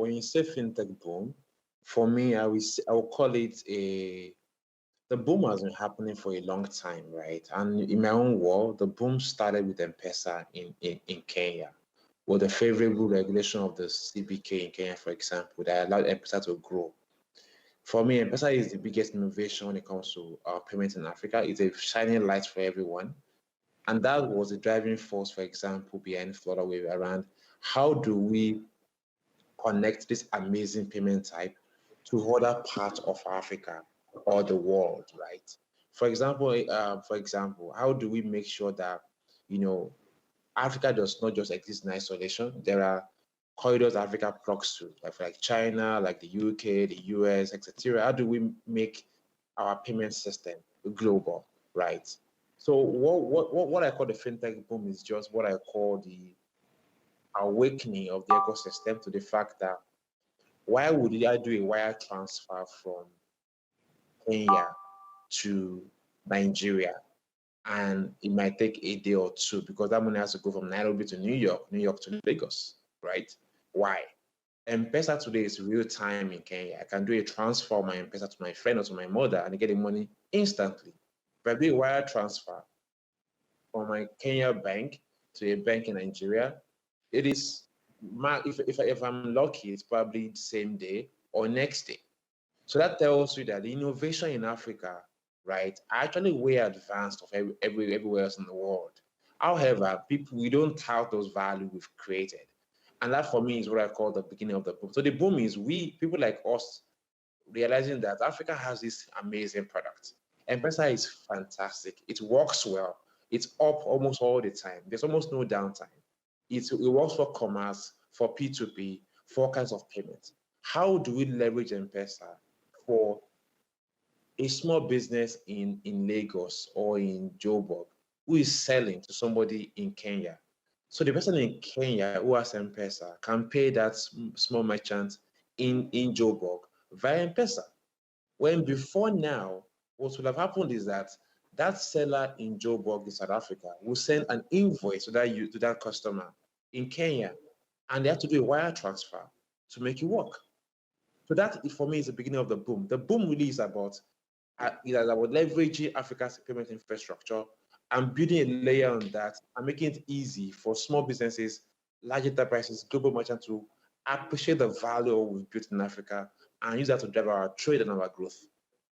when you say fintech boom, for me, I will call it the boom has been happening for a long time, right? And in my own world, the boom started with M-Pesa in Kenya, with the favorable regulation of the CBK in Kenya, for example, that allowed M-Pesa to grow. For me, M-Pesa is the biggest innovation when it comes to payments in Africa. It's a shining light for everyone. And that was the driving force, for example, behind Florida Wave around how do we connect this amazing payment type to other parts of Africa or the world, right? For example, how do we make sure that you know Africa does not just exist in isolation? There are corridors Africa plugs to, like China, like the UK, the US, etc. How do we make our payment system global, right? So what I call the fintech boom is just what I call the awakening of the ecosystem to the fact that why would I do a wire transfer from Kenya to Nigeria and it might take a day or two because that money has to go from Nairobi to New York to Lagos, right? Why? M-Pesa today is real time in Kenya. I can do a transfer of my M-Pesa to my friend or to my mother and get the money instantly. If I do a wire transfer from my Kenya bank to a bank in Nigeria, it is if I'm lucky, it's probably the same day or next day. So that tells you that the innovation in Africa, right, are actually way advanced of everywhere else in the world. However, people we don't tout those values we've created. And that for me is what I call the beginning of the boom. So the boom is we people like us realizing that Africa has this amazing product. M-Pesa is fantastic. It works well. It's up almost all the time. There's almost no downtime. It works for commerce, for P2P, for all kinds of payments. How do we leverage M-Pesa for a small business in Lagos or in Joburg who is selling to somebody in Kenya? So the person in Kenya who has M-Pesa can pay that small merchant in Joburg via M-Pesa. When before now, what will have happened is that that seller in Joburg in South Africa will send an invoice to that customer in Kenya, and they have to do a wire transfer to make it work. So that for me is the beginning of the boom. The boom really is about leveraging Africa's payment infrastructure and building a layer on that and making it easy for small businesses, large enterprises, global merchants to appreciate the value of what we've built in Africa and use that to drive our trade and our growth.